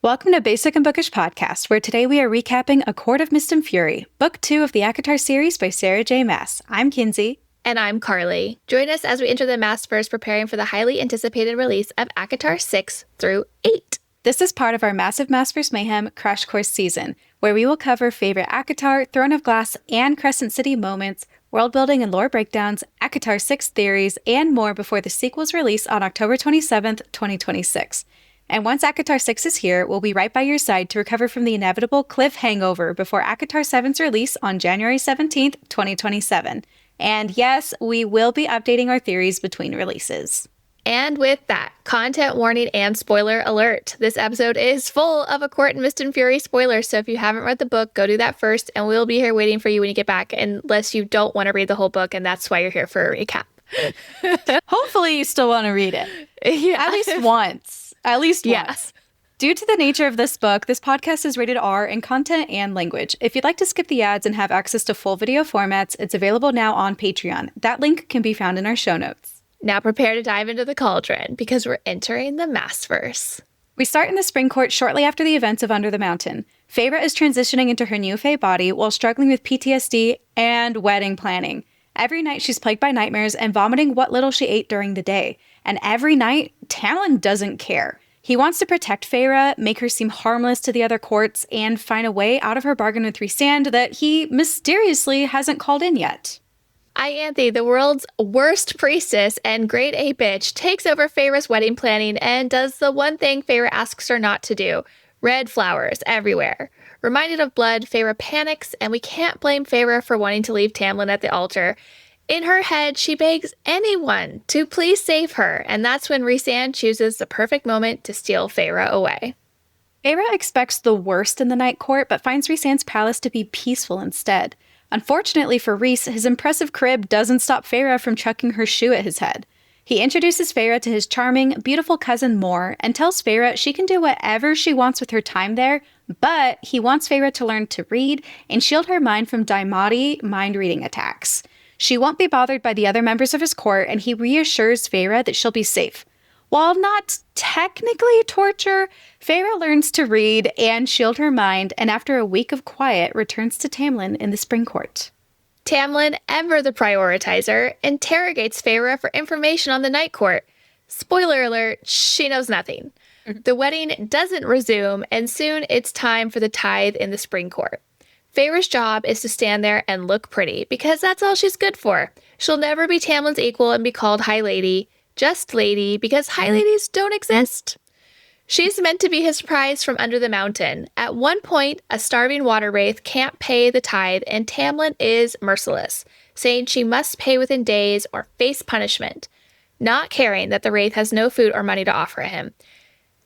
Welcome to Basic and Bookish Podcast, where today we are recapping A Court of Mist and Fury, Book 2 of the ACOTAR series by Sarah J Maas. I'm Kinsey. And I'm Karly. Join us as we enter the Massverse preparing for the highly anticipated release of ACOTAR 6 through 8. This is part of our Massive Maasverse Mayhem Crash Course season, where we will cover favorite ACOTAR, Throne of Glass, and Crescent City moments, world building and lore breakdowns, ACOTAR 6 theories, and more before the sequel's release on October 27th, 2026. And once ACOTAR 6 is here, we'll be right by your side to recover from the inevitable cliff-hangover before ACOTAR 7's release on January 17th, 2027. And yes, we will be updating our theories between releases. And with that, content warning and spoiler alert. This episode is full of A Court of Mist and Fury spoilers, so if you haven't read the book, go do that first, and we'll be here waiting for you when you get back, unless you don't want to read the whole book, and that's why you're here for a recap. Hopefully you still want to read it. Yeah. At least once. At least once. Yes. Due to the nature of this book, this podcast is rated R in content and language. If you'd like to skip the ads and have access to full video formats, it's available now on Patreon. That link can be found in our show notes. Now prepare to dive into the cauldron, because we're entering the Massverse. We start in the Spring Court shortly after the events of Under the Mountain. Feyre is transitioning into her new Fae body while struggling with PTSD and wedding planning. Every night she's plagued by nightmares and vomiting what little she ate during the day. And every night, Talon doesn't care. He wants to protect Feyre, make her seem harmless to the other courts, and find a way out of her bargain with Rhysand that he mysteriously hasn't called in yet. Ianthe, the world's worst priestess and grade A bitch, takes over Feyre's wedding planning and does the one thing Feyre asks her not to do. Red flowers everywhere. Reminded of blood, Feyre panics, and we can't blame Feyre for wanting to leave Tamlin at the altar. In her head, she begs anyone to please save her, and that's when Rhysand chooses the perfect moment to steal Feyre away. Feyre expects the worst in the Night Court, but finds Rhysand's palace to be peaceful instead. Unfortunately for Rhys, his impressive crib doesn't stop Feyre from chucking her shoe at his head. He introduces Feyre to his charming, beautiful cousin Mor, and tells Feyre she can do whatever she wants with her time there, but he wants Feyre to learn to read and shield her mind from Daimati mind-reading attacks. She won't be bothered by the other members of his court, and he reassures Feyre that she'll be safe. While not technically torture, Feyre learns to read and shield her mind, and after a week of quiet, returns to Tamlin in the Spring Court. Tamlin, ever the prioritizer, interrogates Feyre for information on the Night Court. Spoiler alert, she knows nothing. The wedding doesn't resume, and soon it's time for the tithe in the Spring Court. Feyre's job is to stand there and look pretty, because that's all she's good for. She'll never be Tamlin's equal and be called High Lady, just Lady, because High Ladies don't exist. She's meant to be his prize from under the mountain. At one point, a starving water wraith can't pay the tithe, and Tamlin is merciless, saying she must pay within days or face punishment, not caring that the wraith has no food or money to offer him.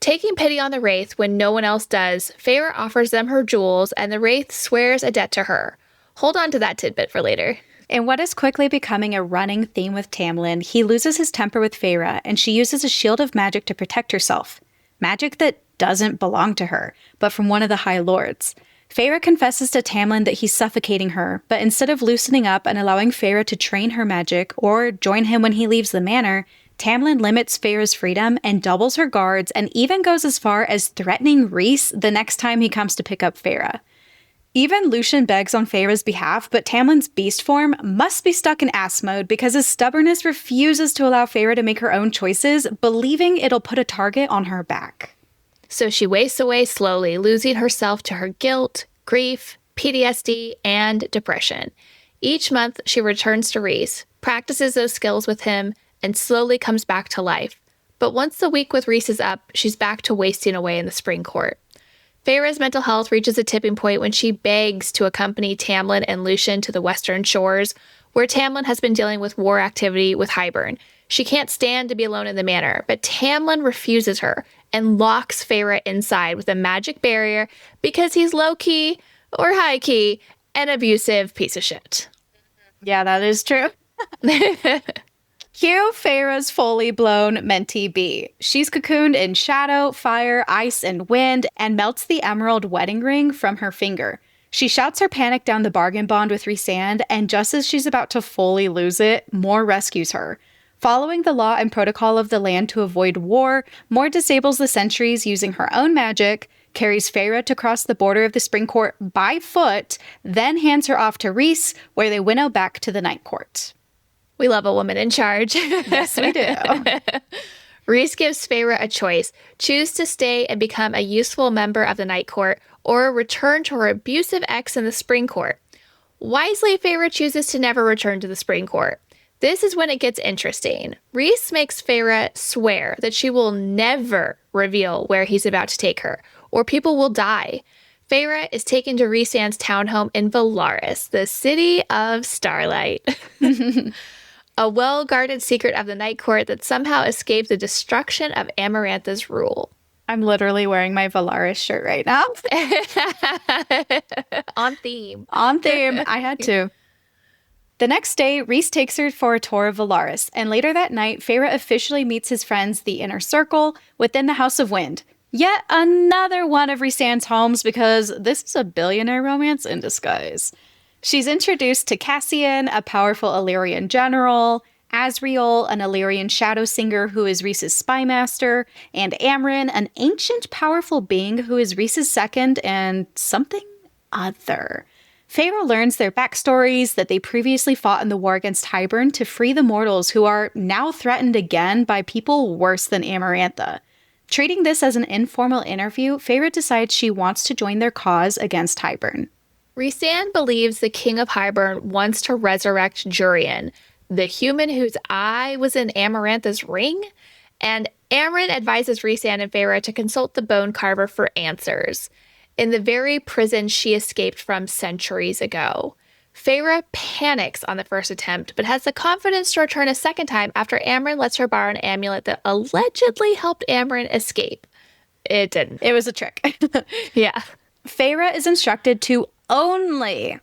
Taking pity on the wraith when no one else does, Feyre offers them her jewels, and the wraith swears a debt to her. Hold on to that tidbit for later. In what is quickly becoming a running theme with Tamlin, he loses his temper with Feyre, and she uses a shield of magic to protect herself. Magic that doesn't belong to her, but from one of the High Lords. Feyre confesses to Tamlin that he's suffocating her, but instead of loosening up and allowing Feyre to train her magic or join him when he leaves the manor, Tamlin limits Feyre's freedom and doubles her guards and even goes as far as threatening Rhys the next time he comes to pick up Feyre. Even Lucien begs on Feyre's behalf, but Tamlin's beast form must be stuck in ass mode because his stubbornness refuses to allow Feyre to make her own choices, believing it'll put a target on her back. So she wastes away slowly, losing herself to her guilt, grief, PTSD, and depression. Each month, she returns to Rhys, practices those skills with him, and slowly comes back to life. But once the week with Rhys is up, she's back to wasting away in the Spring Court. Feyre's mental health reaches a tipping point when she begs to accompany Tamlin and Lucien to the Western Shores, where Tamlin has been dealing with war activity with Hybern. She can't stand to be alone in the manor, but Tamlin refuses her and locks Feyre inside with a magic barrier because he's low-key, or high-key, an abusive piece of shit. Yeah, that is true. Cue Feyre's fully blown mentee bee. She's cocooned in shadow, fire, ice, and wind, and melts the emerald wedding ring from her finger. She shouts her panic down the bargain bond with Rhysand, and just as she's about to fully lose it, Mor rescues her. Following the law and protocol of the land to avoid war, Mor disables the sentries using her own magic, carries Feyre to cross the border of the Spring Court by foot, then hands her off to Rhys, where they winnow back to the Night Court. We love a woman in charge. Yes, we do. Rhys gives Feyre a choice. Choose to stay and become a useful member of the Night Court, or return to her abusive ex in the Spring Court. Wisely, Feyre chooses to never return to the Spring Court. This is when it gets interesting. Rhys makes Feyre swear that she will never reveal where he's about to take her, or people will die. Feyre is taken to Rhysand's townhome in Velaris, the city of starlight. A well-guarded secret of the Night Court that somehow escaped the destruction of Amarantha's rule. I'm literally wearing my Velaris shirt right now. On theme. On theme. I had to. The next day, Rhys takes her for a tour of Velaris, and later that night, Feyre officially meets his friends, the Inner Circle, within the House of Wind. Yet another one of Rhysand's homes, because this is a billionaire romance in disguise. She's introduced to Cassian, a powerful Illyrian general, Asriel, an Illyrian shadow singer who is Rhys's spy master, and Amren, an ancient powerful being who is Rhys's second and something other. Feyre learns their backstories, that they previously fought in the war against Hybern to free the mortals who are now threatened again by people worse than Amarantha. Treating this as an informal interview, Feyre decides she wants to join their cause against Hybern. Rhysand believes the king of Hybern wants to resurrect Jurian, the human whose eye was in Amarantha's ring, and Amren advises Rhysand and Feyre to consult the bone carver for answers, in the very prison she escaped from centuries ago. Feyre panics on the first attempt, but has the confidence to return a second time after Amren lets her borrow an amulet that allegedly helped Amren escape. It didn't. It was a trick. Yeah. Feyre is instructed to only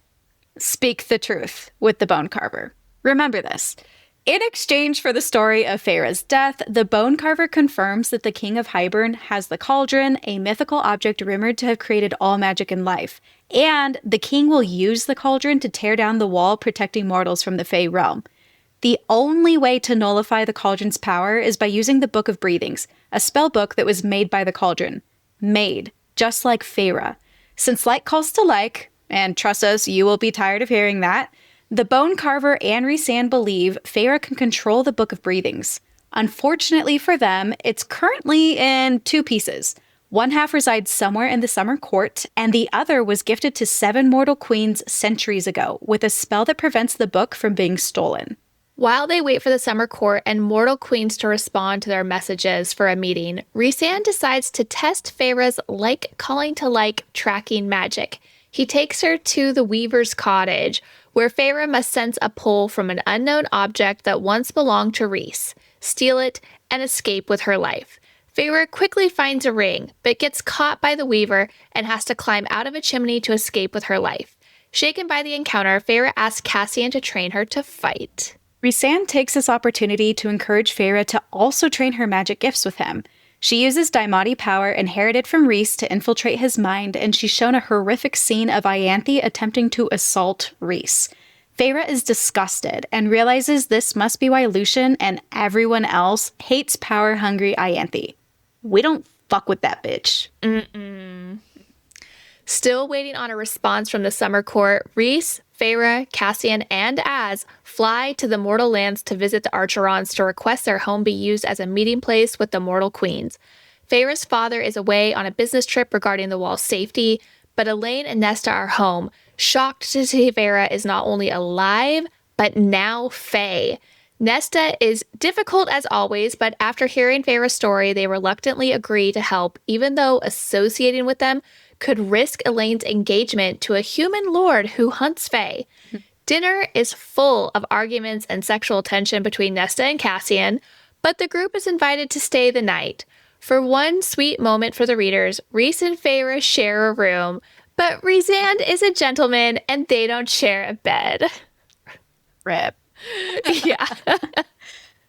speak the truth with the bone carver. Remember this. In exchange for the story of Feyre's death, the bone carver confirms that the king of Hybern has the cauldron, a mythical object rumored to have created all magic in life, and the king will use the cauldron to tear down the wall protecting mortals from the Fey realm. The only way to nullify the cauldron's power is by using the Book of Breathings, a spell book that was made by the cauldron. Made, just like Feyre. Since like calls to like, and trust us, you will be tired of hearing that, the bone carver and Rhysand believe Feyre can control the Book of Breathings. Unfortunately for them, it's currently in two pieces. One half resides somewhere in the Summer Court, and the other was gifted to 7 mortal queens centuries ago, with a spell that prevents the book from being stolen. While they wait for the Summer Court and mortal queens to respond to their messages for a meeting, Rhysand decides to test Feyre's like-calling-to-like tracking magic. He takes her to the Weaver's cottage, where Feyre must sense a pull from an unknown object that once belonged to Rhys, steal it, and escape with her life. Feyre quickly finds a ring, but gets caught by the Weaver and has to climb out of a chimney to escape with her life. Shaken by the encounter, Feyre asks Cassian to train her to fight. Rhysand takes this opportunity to encourage Feyre to also train her magic gifts with him. She uses Daimati power inherited from Rhys to infiltrate his mind, and she's shown a horrific scene of Ianthe attempting to assault Rhys. Feyre is disgusted and realizes this must be why Lucien and everyone else hates power-hungry Ianthe. We don't fuck with that bitch. Still waiting on a response from the Summer Court, Rhys, Feyre, Cassian, and Az fly to the mortal lands to visit the Archerons to request their home be used as a meeting place with the mortal queens. Feyre's father is away on a business trip regarding the wall's safety, but Elaine and Nesta are home, shocked to see Feyre is not only alive, but now Fae. Nesta is difficult as always, but after hearing Feyre's story, they reluctantly agree to help, even though associating with them could risk Elaine's engagement to a human lord who hunts Fae. Dinner is full of arguments and sexual tension between Nesta and Cassian, but the group is invited to stay the night. For one sweet moment for the readers, Rhys and Feyre share a room, but Rhysand is a gentleman and they don't share a bed. Rip. Yeah.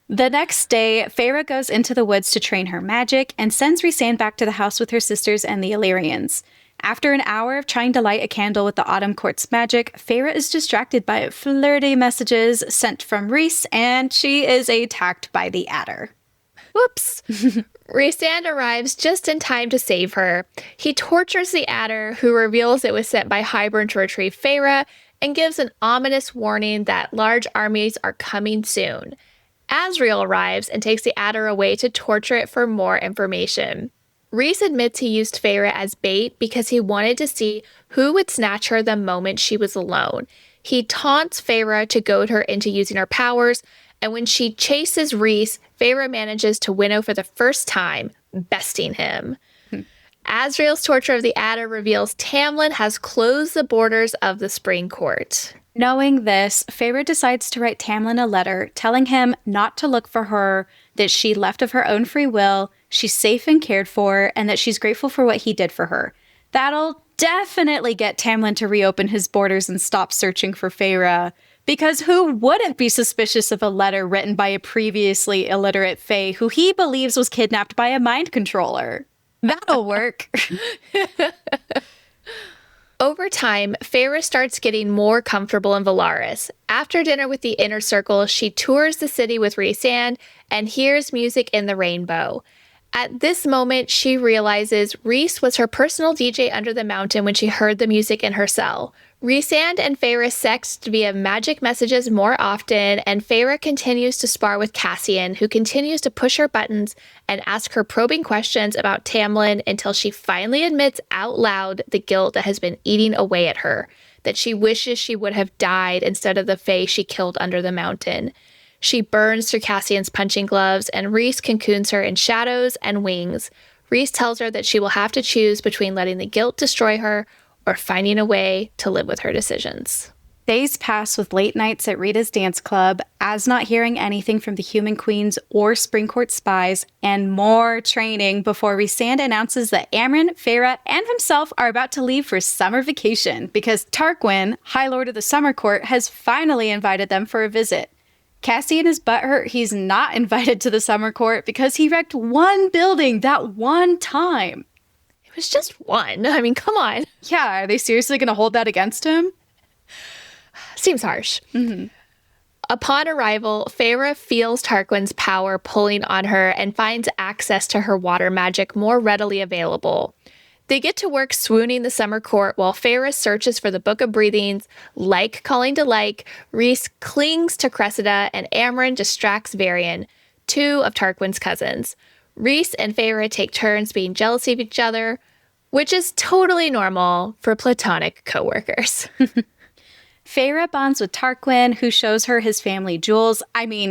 The next day, Feyre goes into the woods to train her magic and sends Rhysand back to the house with her sisters and the Illyrians. After an hour of trying to light a candle with the Autumn Court's magic, Feyre is distracted by flirty messages sent from Rhys, and she is attacked by the Adder. Whoops. Rhysand arrives just in time to save her. He tortures the adder, who reveals it was sent by Hybern to retrieve Feyre, and gives an ominous warning that large armies are coming soon. Asriel arrives and takes the adder away to torture it for more information. Rhys admits he used Feyre as bait because he wanted to see who would snatch her the moment she was alone. He taunts Feyre to goad her into using her powers, and when she chases Rhys, Feyre manages to Winnow for the first time, besting him. Asriel's torture of the adder reveals Tamlin has closed the borders of the Spring Court. Knowing this, Feyre decides to write Tamlin a letter telling him not to look for her, that she left of her own free will, she's safe and cared for, and that she's grateful for what he did for her. That'll definitely get Tamlin to reopen his borders and stop searching for Feyre. Because who wouldn't be suspicious of a letter written by a previously illiterate Fae who he believes was kidnapped by a mind controller? That'll work. Over time, Feyre starts getting more comfortable in Velaris. After dinner with the Inner Circle, she tours the city with Rhysand and hears music in the rainbow. At this moment, she realizes Rhys was her personal DJ under the mountain when she heard the music in her cell. Rhysand and Feyre sext via magic messages more often, and Feyre continues to spar with Cassian, who continues to push her buttons and ask her probing questions about Tamlin until she finally admits out loud the guilt that has been eating away at her, that she wishes she would have died instead of the Fae she killed under the mountain. She burns through Cassian's punching gloves, and Rhys cocoons her in shadows and wings. Rhys tells her that she will have to choose between letting the guilt destroy her or finding a way to live with her decisions. Days pass with late nights at Rita's dance club, as not hearing anything from the Human Queens or Springcourt spies, and more training before Rhysand announces that Amren, Feyre, and himself are about to leave for summer vacation because Tarquin, High Lord of the Summer Court, has finally invited them for a visit. Cassian is butthurt he's not invited to the Summer Court because he wrecked one building that one time. It was just one. I mean, come on. Yeah, are they seriously going to hold that against him? Seems harsh. Mm-hmm. Upon arrival, Feyre feels Tarquin's power pulling on her and finds access to her water magic more readily available. They get to work swooning the Summer Court while Feyre searches for the Book of Breathings. Like calling to like, Rhys clings to Cressida, and Amren distracts Varian, two of Tarquin's cousins. Rhys and Feyre take turns being jealous of each other, which is totally normal for platonic co-workers. Feyre bonds with Tarquin, who shows her his family jewels,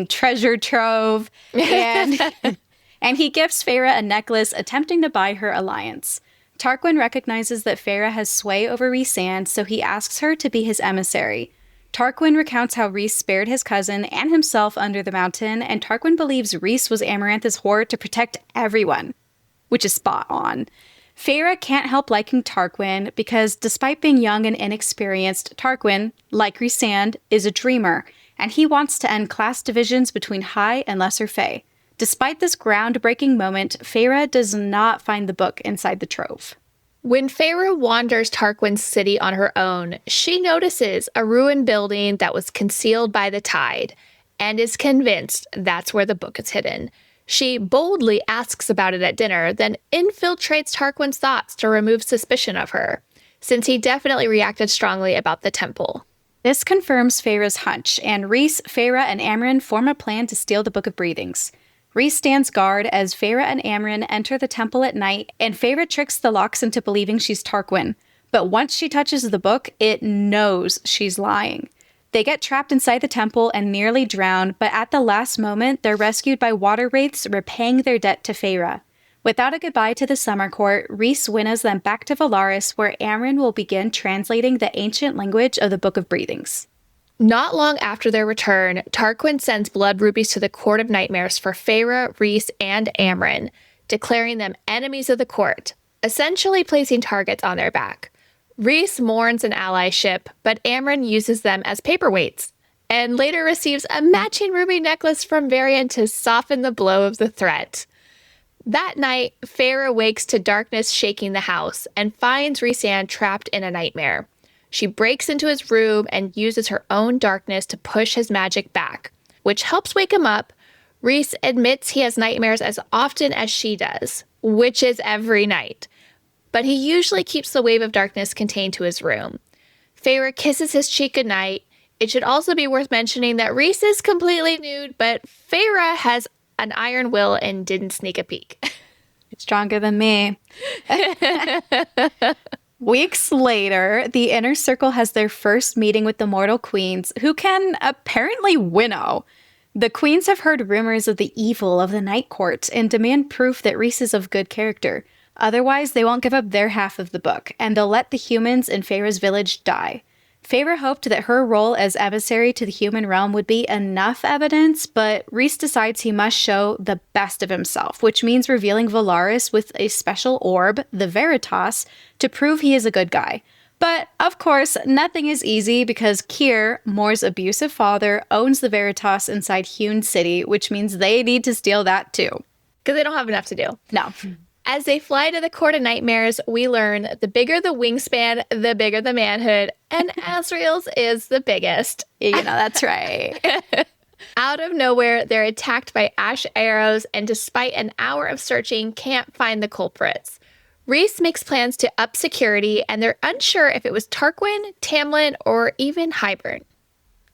treasure trove, and he gifts Feyre a necklace attempting to buy her alliance. Tarquin recognizes that Feyre has sway over Rhysand, so he asks her to be his emissary. Tarquin recounts how Rhys spared his cousin and himself under the mountain, and Tarquin believes Rhys was Amarantha's whore to protect everyone, which is spot on. Feyre can't help liking Tarquin because despite being young and inexperienced, Tarquin, like Rhysand, is a dreamer, and he wants to end class divisions between high and lesser fae. Despite this groundbreaking moment, Feyre does not find the book inside the trove. When Feyre wanders Tarquin's city on her own, she notices a ruined building that was concealed by the tide, and is convinced that's where the book is hidden. She boldly asks about it at dinner, then infiltrates Tarquin's thoughts to remove suspicion of her, since he definitely reacted strongly about the temple. This confirms Feyre's hunch, and Rhys, Feyre, and Amren form a plan to steal the Book of Breathings. Rhys stands guard as Feyre and Amren enter the temple at night, and Feyre tricks the Locks into believing she's Tarquin. But once she touches the book, it knows she's lying. They get trapped inside the temple and nearly drown, but at the last moment, they're rescued by water wraiths, repaying their debt to Feyre. Without a goodbye to the Summer Court, Rhys winnows them back to Velaris, where Amren will begin translating the ancient language of the Book of Breathings. Not long after their return, Tarquin sends blood rubies to the Court of Nightmares for Feyre, Rhys, and Amren, declaring them enemies of the court, essentially placing targets on their back. Rhys mourns an allyship, but Amren uses them as paperweights, and later receives a matching ruby necklace from Varian to soften the blow of the threat. That night, Feyre wakes to darkness shaking the house and finds Rhysand trapped in a nightmare. She breaks into his room and uses her own darkness to push his magic back, which helps wake him up. Rhys admits he has nightmares as often as she does, which is every night. But he usually keeps the wave of darkness contained to his room. Feyre kisses his cheek goodnight. It should also be worth mentioning that Rhys is completely nude, but Feyre has an iron will and didn't sneak a peek. Stronger than me. Weeks later, the Inner Circle has their first meeting with the mortal queens, who can apparently winnow. The queens have heard rumors of the evil of the Night Court and demand proof that Rhys is of good character. Otherwise, they won't give up their half of the book, and they'll let the humans in Feyre's village die. Feyre hoped that her role as emissary to the human realm would be enough evidence, but Rhys decides he must show the best of himself, which means revealing Valaris with a special orb, the Veritas, to prove he is a good guy. But, of course, nothing is easy because Keir, Mor's abusive father, owns the Veritas inside Hewn City, which means they need to steal that too. Because they don't have enough to do. No. As they fly to the Court of Nightmares, we learn the bigger the wingspan, the bigger the manhood, and Asriel's is the biggest. You know, that's right. Out of nowhere, they're attacked by ash arrows, and despite an hour of searching, can't find the culprits. Rhys makes plans to up security, and they're unsure if it was Tarquin, Tamlin, or even Hybern.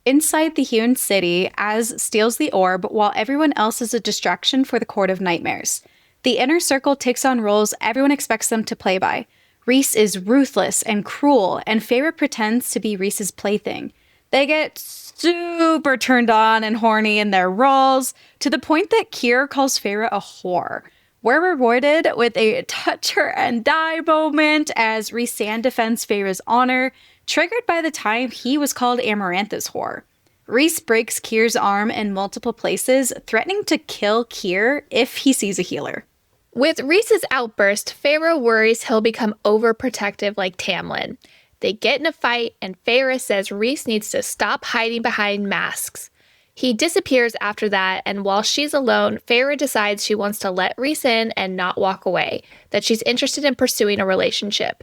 Inside the Hewn City, Az steals the orb while everyone else is a distraction for the Court of Nightmares. The Inner Circle takes on roles everyone expects them to play by. Rhys is ruthless and cruel, and Feyre pretends to be Rhys's plaything. They get super turned on and horny in their roles, to the point that Keir calls Feyre a whore. We're rewarded with a touch her and die moment as Rhysand defends Feyre's honor, triggered by the time he was called Amarantha's whore. Rhys breaks Keir's arm in multiple places, threatening to kill Keir if he sees a healer. With Rhys's outburst, Feyre worries he'll become overprotective like Tamlin. They get in a fight, and Feyre says Rhys needs to stop hiding behind masks. He disappears after that, and while she's alone, Feyre decides she wants to let Rhys in and not walk away, that she's interested in pursuing a relationship.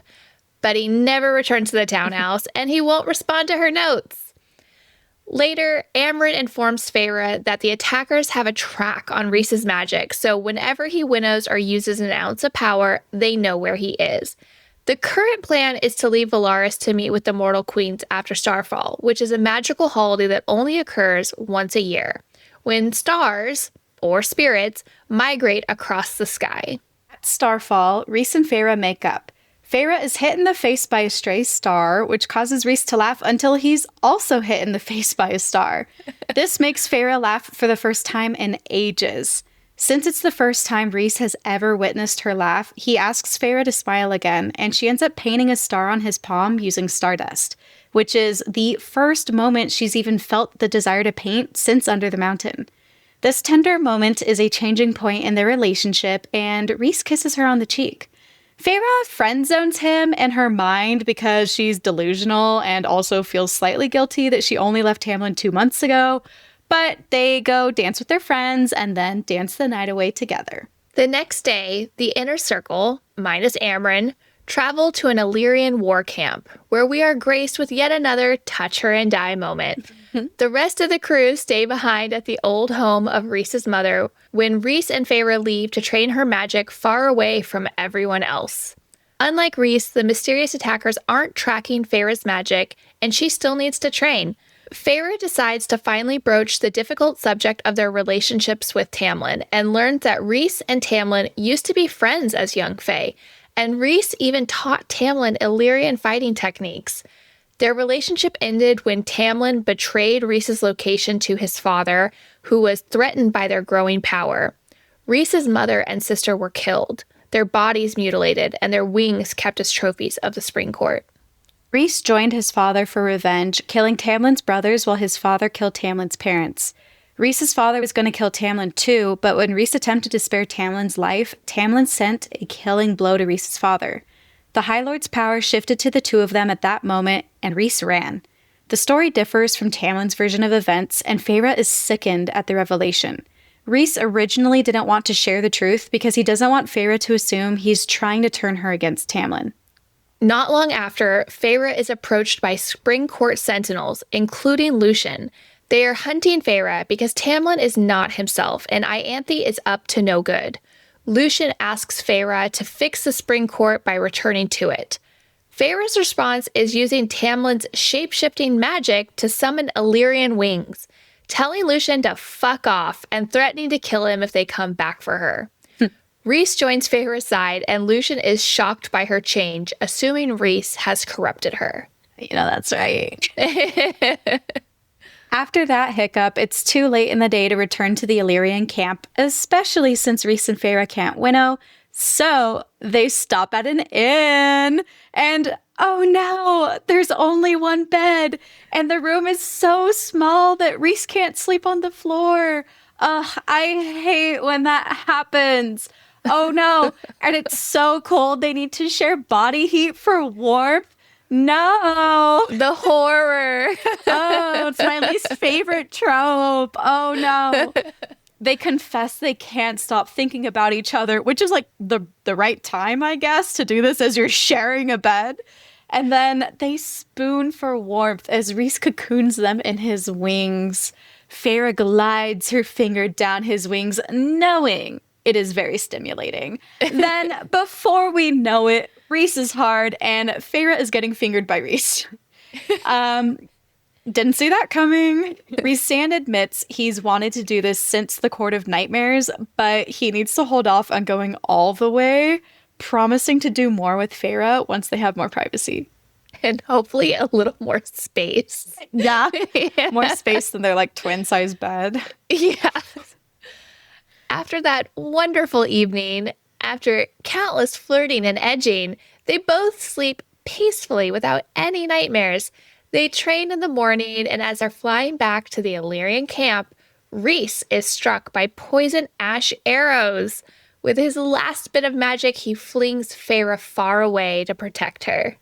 But he never returns to the townhouse, and he won't respond to her notes. Later, Amren informs Feyre that the attackers have a track on Rhys's magic, so whenever he winnows or uses an ounce of power, they know where he is. The current plan is to leave Valaris to meet with the Mortal Queens after Starfall, which is a magical holiday that only occurs once a year, when stars, or spirits, migrate across the sky. At Starfall, Rhys and Feyre make up. Feyre is hit in the face by a stray star, which causes Rhys to laugh until he's also hit in the face by a star. This makes Feyre laugh for the first time in ages. Since it's the first time Rhys has ever witnessed her laugh, he asks Feyre to smile again, and she ends up painting a star on his palm using stardust, which is the first moment she's even felt the desire to paint since Under the Mountain. This tender moment is a changing point in their relationship, and Rhys kisses her on the cheek. Feyre friend-zones him in her mind because she's delusional and also feels slightly guilty that she only left Tamlin 2 months ago, but they go dance with their friends and then dance the night away together. The next day, the Inner Circle, minus Amren, travel to an Illyrian war camp, where we are graced with yet another touch her and die moment. The rest of the crew stay behind at the old home of Rhys's mother when Rhys and Feyre leave to train her magic far away from everyone else. Unlike Rhys, the mysterious attackers aren't tracking Feyre's magic, and she still needs to train. Feyre decides to finally broach the difficult subject of their relationships with Tamlin, and learns that Rhys and Tamlin used to be friends as young Fae, and Rhys even taught Tamlin Illyrian fighting techniques. Their relationship ended when Tamlin betrayed Rhys's location to his father, who was threatened by their growing power. Rhys's mother and sister were killed, their bodies mutilated, and their wings kept as trophies of the Spring Court. Rhys joined his father for revenge, killing Tamlin's brothers while his father killed Tamlin's parents. Rhys's father was going to kill Tamlin too, but when Rhys attempted to spare Tamlin's life, Tamlin sent a killing blow to Rhys's father. The High Lord's power shifted to the two of them at that moment, and Rhys ran. The story differs from Tamlin's version of events, and Feyre is sickened at the revelation. Rhys originally didn't want to share the truth because he doesn't want Feyre to assume he's trying to turn her against Tamlin. Not long after, Feyre is approached by Spring Court sentinels, including Lucien. They are hunting Feyre because Tamlin is not himself and Ianthe is up to no good. Lucien asks Feyre to fix the spring court by returning to it. Feyre's response is using Tamlin's shape-shifting magic to summon Illyrian wings, telling Lucien to fuck off and threatening to kill him if they come back for her. Rhys joins Feyre's side, and Lucien is shocked by her change, assuming Rhys has corrupted her. That's right. After that hiccup, it's too late in the day to return to the Illyrian camp, especially since Rhys and Feyre can't Winnow. So they stop at an inn, and oh no, there's only one bed, and the room is so small that Rhys can't sleep on the floor. I hate when that happens. Oh no, and it's so cold they need to share body heat for warmth. No. The horror. Oh, it's my least favorite trope. Oh no. They confess they can't stop thinking about each other, which is like the right time, I guess, to do this as you're sharing a bed. And then they spoon for warmth as Rhys cocoons them in his wings. Feyre glides her finger down his wings, knowing it is very stimulating. Then, before we know it, Rhys is hard and Feyre is getting fingered by Rhys. Didn't see that coming. Rhysand admits he's wanted to do this since the Court of Nightmares, but he needs to hold off on going all the way, promising to do more with Feyre once they have more privacy. And hopefully a little more space. Yeah. More space than their twin-size bed. Yeah. After that wonderful evening, after countless flirting and edging, they both sleep peacefully without any nightmares. They train in the morning, and as they're flying back to the Illyrian camp, Rhys is struck by poison ash arrows. With his last bit of magic, he flings Feyre far away to protect her.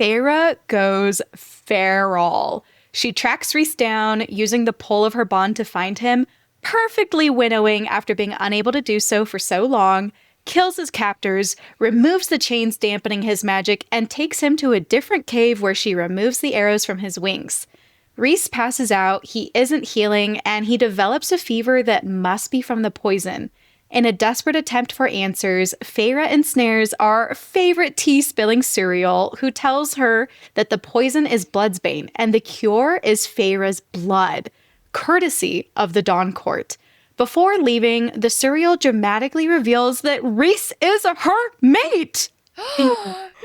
Feyre goes feral. She tracks Rhys down, using the pull of her bond to find him, perfectly winnowing after being unable to do so for so long, kills his captors, removes the chains dampening his magic, and takes him to a different cave where she removes the arrows from his wings. Rhys passes out, he isn't healing, and he develops a fever that must be from the poison. In a desperate attempt for answers, Feyre ensnares our favorite tea-spilling Suriel, who tells her that the poison is Bloodsbane, and the cure is Feyre's blood, courtesy of the Dawn Court. Before leaving, the Suriel dramatically reveals that Rhys is her mate!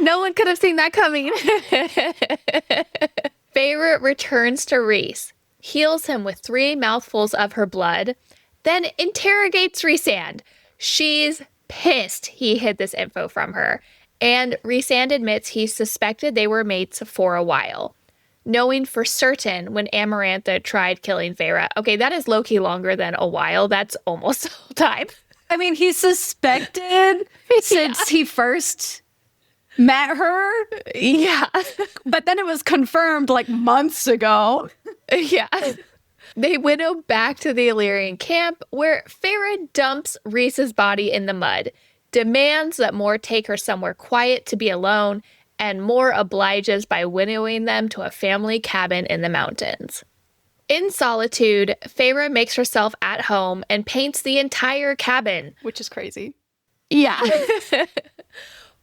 No one could have seen that coming. Feyre returns to Rhys, heals him with 3 mouthfuls of her blood, then interrogates Rhysand. She's pissed he hid this info from her, and Rhysand admits he suspected they were mates for a while, knowing for certain when Amarantha tried killing Feyre. Okay, that is low-key longer than a while. That's almost the whole time. I mean, he suspected since he first met her. Yeah. But then it was confirmed months ago. Yeah. They winnow back to the Illyrian camp, where Feyre dumps Rhys's body in the mud, demands that Mor take her somewhere quiet to be alone, and Mor obliges by winnowing them to a family cabin in the mountains. In solitude, Feyre makes herself at home and paints the entire cabin. Which is crazy. Yeah.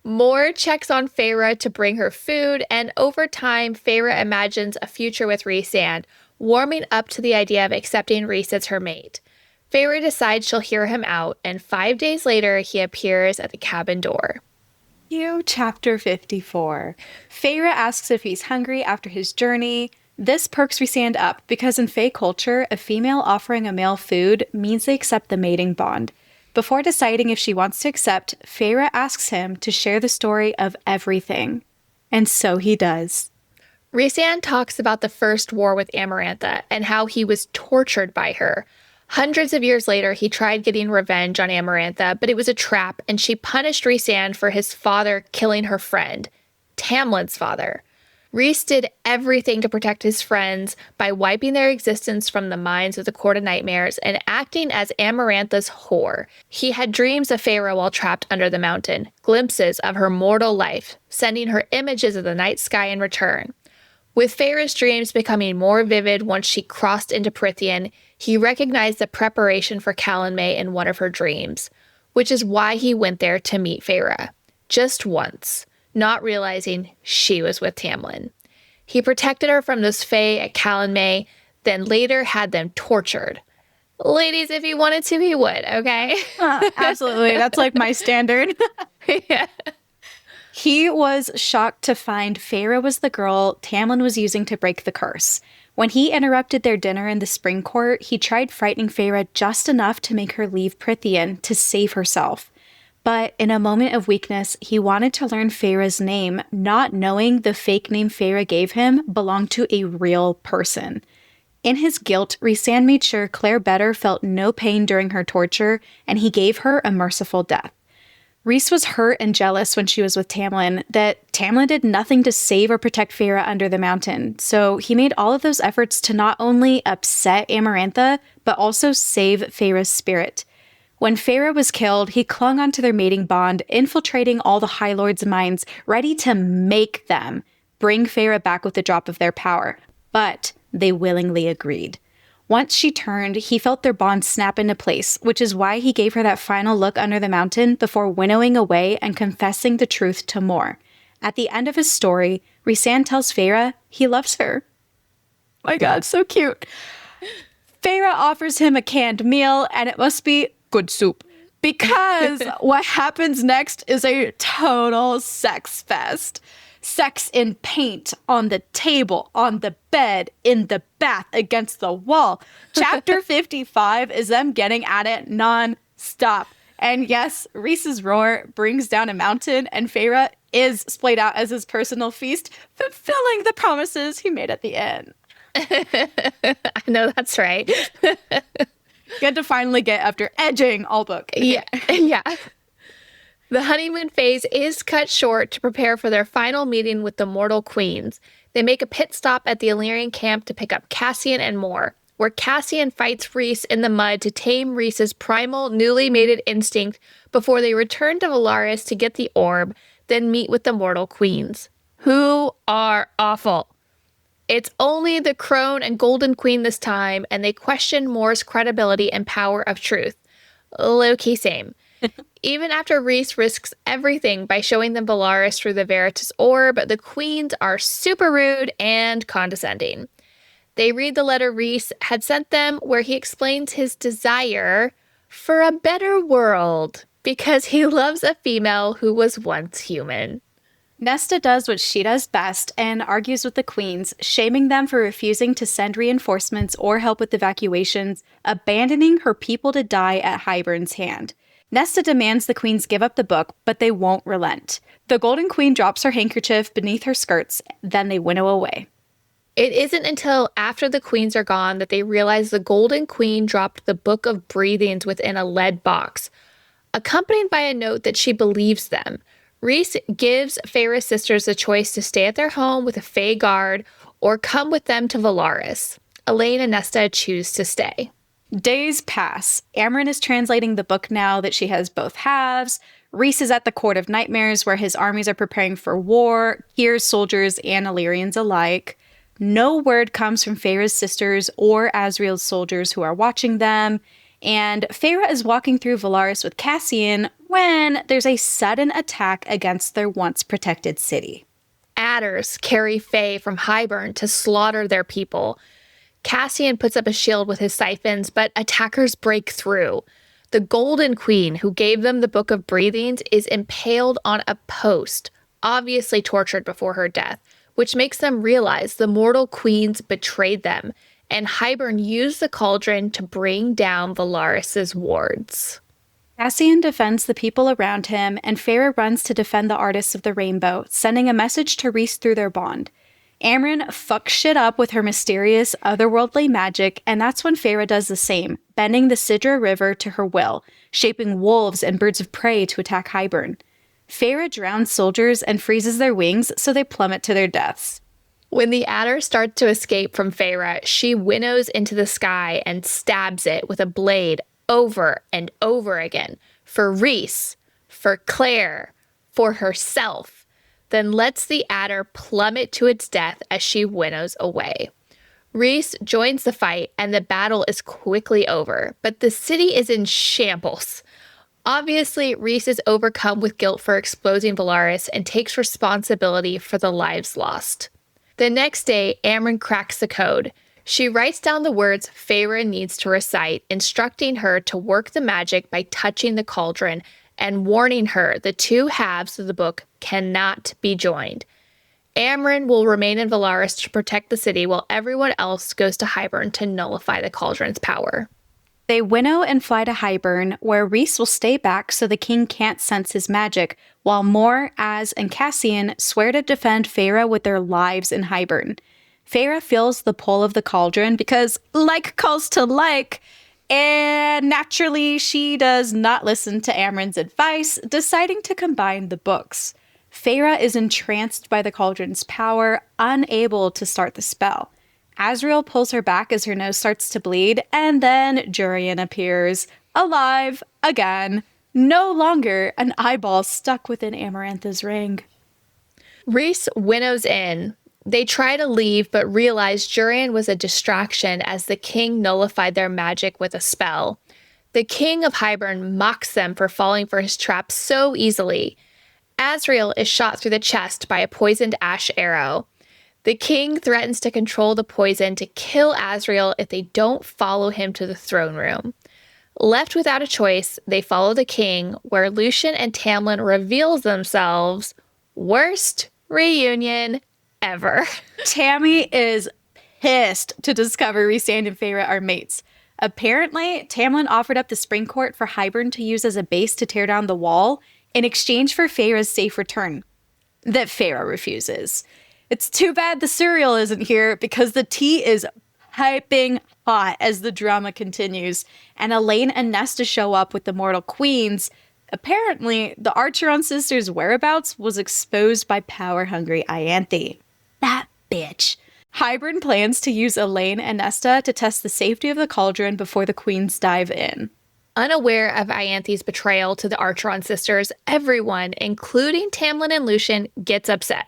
Mor checks on Feyre to bring her food, and over time, Feyre imagines a future with Rhysand, warming up to the idea of accepting Rhys as her mate. Feyre decides she'll hear him out, and 5 days later, he appears at the cabin door. Chapter 54. Feyre asks if he's hungry after his journey. This perks Rhysand up, because in Fae culture, a female offering a male food means they accept the mating bond. Before deciding if she wants to accept, Feyre asks him to share the story of everything. And so he does. Rhysand talks about the first war with Amarantha and how he was tortured by her. Hundreds of years later, he tried getting revenge on Amarantha, but it was a trap, and she punished Rhysand for his father killing her friend, Tamlin's father. Rhys did everything to protect his friends by wiping their existence from the minds of the Court of Nightmares and acting as Amarantha's whore. He had dreams of Feyre while trapped under the mountain, glimpses of her mortal life, sending her images of the night sky in return. With Feyre's dreams becoming more vivid once she crossed into Prythian, he recognized the preparation for Calanmai in one of her dreams, which is why he went there to meet Feyre. Just once, not realizing she was with Tamlin. He protected her from those Fae at Calanmai, then later had them tortured. Ladies, if he wanted to, he would, okay? Absolutely. That's like my standard. Yeah. He was shocked to find Feyre was the girl Tamlin was using to break the curse. When he interrupted their dinner in the spring court, he tried frightening Feyre just enough to make her leave Prythian to save herself. But in a moment of weakness, he wanted to learn Feyre's name, not knowing the fake name Feyre gave him belonged to a real person. In his guilt, Rhysand made sure Claire Better felt no pain during her torture, and he gave her a merciful death. Rhys was hurt and jealous when she was with Tamlin that Tamlin did nothing to save or protect Feyre under the mountain, so he made all of those efforts to not only upset Amarantha, but also save Feyre's spirit. When Feyre was killed, he clung onto their mating bond, infiltrating all the High Lords' minds, ready to make them bring Feyre back with the drop of their power. But they willingly agreed. Once she turned, he felt their bond snap into place, which is why he gave her that final look under the mountain before winnowing away and confessing the truth to Mor. At the end of his story, Rhysand tells Feyre he loves her. My God, so cute. Feyre offers him a canned meal, and it must be good soup. Because what happens next is a total sex fest. Sex in paint, on the table, on the bed, in the bath, against the wall. Chapter 55 is them getting at it non-stop. And yes, Rhys's roar brings down a mountain, and Feyre is splayed out as his personal feast, fulfilling the promises he made at the end. I know that's right. Good to finally get after edging all book. Yeah. The honeymoon phase is cut short to prepare for their final meeting with the mortal queens. They make a pit stop at the Illyrian camp to pick up Cassian and Mor, where Cassian fights Rhys in the mud to tame Rhys's primal, newly mated instinct before they return to Velaris to get the orb, then meet with the mortal queens, who are awful. It's only the Crone and Golden Queen this time, and they question Mor's credibility and power of truth. Low-key same. Even after Rhys risks everything by showing them Velaris through the Veritas orb, the queens are super rude and condescending. They read the letter Rhys had sent them where he explains his desire for a better world because he loves a female who was once human. Nesta does what she does best and argues with the queens, shaming them for refusing to send reinforcements or help with evacuations, abandoning her people to die at Hybern's hand. Nesta demands the queens give up the book, but they won't relent. The Golden Queen drops her handkerchief beneath her skirts, then they winnow away. It isn't until after the queens are gone that they realize the Golden Queen dropped the Book of Breathings within a lead box, accompanied by a note that she believes them. Rhys gives Feyre's sisters the choice to stay at their home with a Fae guard or come with them to Velaris. Elaine and Nesta choose to stay. Days pass. Amren is translating the book now that she has both halves. Rhys is at the Court of Nightmares where his armies are preparing for war, hears soldiers and Illyrians alike. No word comes from Feyre's sisters or Asriel's soldiers who are watching them. And Feyre is walking through Velaris with Cassian when there's a sudden attack against their once protected city. Adders carry Fae from Hybern to slaughter their people. Cassian puts up a shield with his siphons, but attackers break through. The Golden Queen, who gave them the Book of Breathings, is impaled on a post, obviously tortured before her death, which makes them realize the mortal queens betrayed them, and Hybern used the cauldron to bring down Velaris' wards. Cassian defends the people around him, and Feyre runs to defend the Artists of the Rainbow, sending a message to Rhys through their bond. Amren fucks shit up with her mysterious, otherworldly magic, and that's when Feyre does the same, bending the Sidra River to her will, shaping wolves and birds of prey to attack Hybern. Feyre drowns soldiers and freezes their wings so they plummet to their deaths. When the adder starts to escape from Feyre, she winnows into the sky and stabs it with a blade over and over again. For Rhys, for Claire, for herself. then lets the adder plummet to its death as she winnows away. Rhys joins the fight, and the battle is quickly over, but the city is in shambles. Obviously, Rhys is overcome with guilt for exposing Velaris and takes responsibility for the lives lost. The next day, Amren cracks the code. She writes down the words Feyre needs to recite, instructing her to work the magic by touching the cauldron and warning her the two halves of the book cannot be joined. Amren will remain in Velaris to protect the city while everyone else goes to Hybern to nullify the cauldron's power. They winnow and fly to Hybern, where Rhys will stay back so the king can't sense his magic, while Mor, Az, and Cassian swear to defend Feyre with their lives in Hybern. Feyre feels the pull of the cauldron because like calls to like, and naturally she does not listen to Amren's advice, deciding to combine the books. Feyre is entranced by the cauldron's power, unable to start the spell. Azriel pulls her back as her nose starts to bleed, and then Jurian appears, alive again, no longer an eyeball stuck within Amarantha's ring. Rhys winnows in. They try to leave, but realize Jurian was a distraction as the king nullified their magic with a spell. The king of Hybern mocks them for falling for his trap so easily. Azriel is shot through the chest by a poisoned ash arrow. The king threatens to control the poison to kill Azriel if they don't follow him to the throne room. Left without a choice, they follow the king, where Lucien and Tamlin reveals themselves. Worst reunion ever. Tammy is pissed to discover Rhysand and Feyre are mates. Apparently, Tamlin offered up the spring court for Hybern to use as a base to tear down the wall in exchange for Feyre's safe return. That Feyre refuses. It's too bad the cereal isn't here because the tea is piping hot as the drama continues, and Elaine and Nesta show up with the mortal queens. Apparently, the Archeron sisters' whereabouts was exposed by power-hungry Ianthe. That bitch. Hybern plans to use Elaine and Nesta to test the safety of the cauldron before the queens dive in. Unaware of Ianthe's betrayal to the Archeron sisters, everyone, including Tamlin and Lucien, gets upset.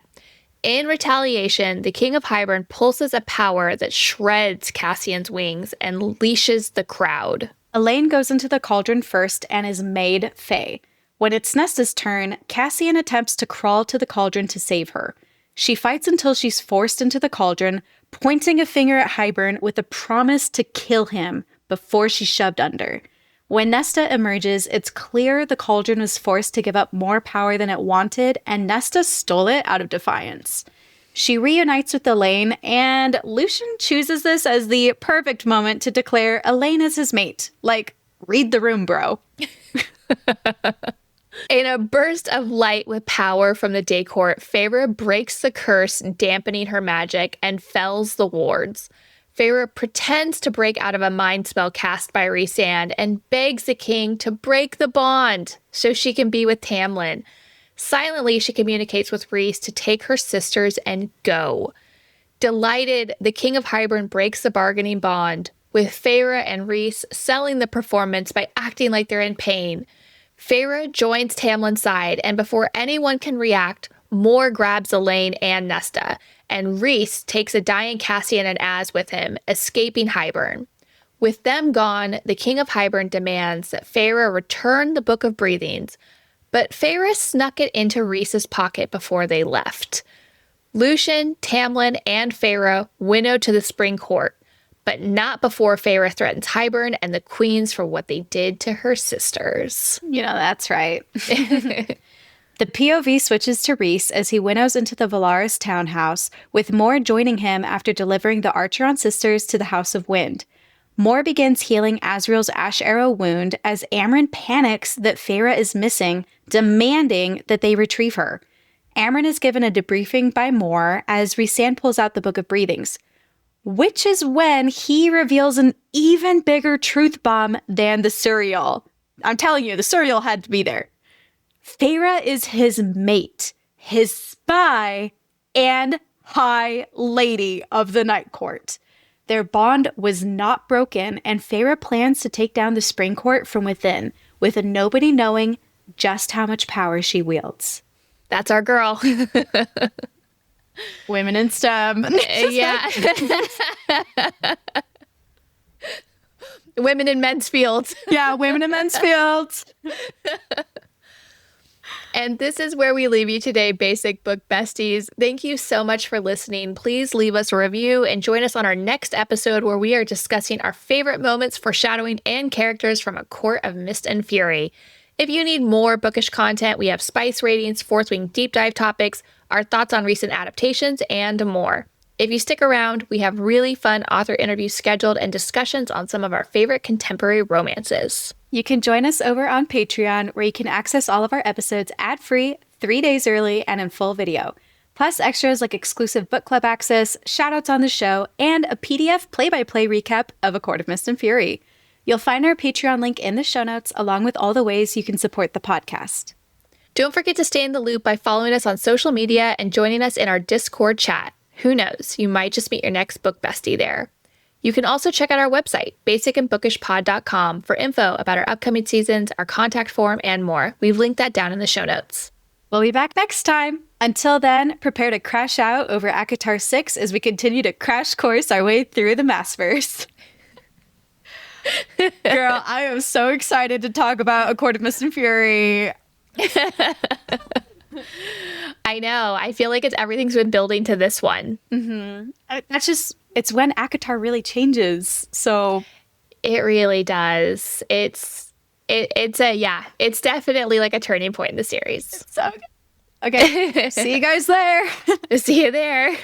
In retaliation, the king of Hybern pulses a power that shreds Cassian's wings and leashes the crowd. Elaine goes into the cauldron first and is made Fae. When it's Nesta's turn, Cassian attempts to crawl to the cauldron to save her. She fights until she's forced into the cauldron, pointing a finger at Hybern with a promise to kill him before she's shoved under. When Nesta emerges, it's clear the cauldron was forced to give up more power than it wanted, and Nesta stole it out of defiance. She reunites with Elaine, and Lucien chooses this as the perfect moment to declare Elaine as his mate. Like, read the room, bro. In a burst of light with power from the day court, Feyre breaks the curse, dampening her magic, and fells the wards. Feyre pretends to break out of a mind spell cast by Rhysand and begs the king to break the bond so she can be with Tamlin. Silently, she communicates with Rhys to take her sisters and go. Delighted, the king of Hybern breaks the bargaining bond, with Feyre and Rhys selling the performance by acting like they're in pain. Feyre joins Tamlin's side, and before anyone can react, Mor grabs Elaine and Nesta, and Rhys takes a dying Cassian and Az with him, escaping Hybern. With them gone, the king of Hybern demands that Feyre return the Book of Breathings, but Feyre snuck it into Rhys's pocket before they left. Lucien, Tamlin, and Feyre winnow to the Spring Court, but not before Feyre threatens Hybern and the queens for what they did to her sisters. You know, that's right. The POV switches to Rhys as he winnows into the Velaris townhouse, with Mor joining him after delivering the Archeron sisters to the House of Wind. Mor begins healing Azriel's ash arrow wound as Amren panics that Feyre is missing, demanding that they retrieve her. Amren is given a debriefing by Mor as Rhysand pulls out the Book of Breathings, which is when he reveals an even bigger truth bomb than the cereal. I'm telling you, the cereal had to be there. Feyre is his mate, his spy, and High Lady of the Night Court. Their bond was not broken, and Feyre plans to take down the Spring Court from within, with nobody knowing just how much power she wields. That's our girl. Women in STEM. Yeah. Women in men's fields. Yeah, women in men's fields. And this is where we leave you today, Basic Book Besties. Thank you so much for listening. Please leave us a review and join us on our next episode where we are discussing our favorite moments, foreshadowing, and characters from A Court of Mist and Fury. If you need more bookish content, we have spice ratings, Fourth Wing deep dive topics, our thoughts on recent adaptations, and more. If you stick around, we have really fun author interviews scheduled and discussions on some of our favorite contemporary romances. You can join us over on Patreon, where you can access all of our episodes ad-free, 3 days early, and in full video. Plus extras like exclusive book club access, shoutouts on the show, and a PDF play-by-play recap of A Court of Mist and Fury. You'll find our Patreon link in the show notes, along with all the ways you can support the podcast. Don't forget to stay in the loop by following us on social media and joining us in our Discord chat. Who knows, you might just meet your next book bestie there. You can also check out our website, basicandbookishpod.com, for info about our upcoming seasons, our contact form, and more. We've linked that down in the show notes. We'll be back next time. Until then, prepare to crash out over ACOTAR 6 as we continue to crash course our way through the Maasverse. Girl, I am so excited to talk about A Court of Mist and Fury. I know. I feel like everything's been building to this one. Mm-hmm. It's when ACOTAR really changes. So it really does. It's definitely like a turning point in the series. So okay. See you guys there. See you there.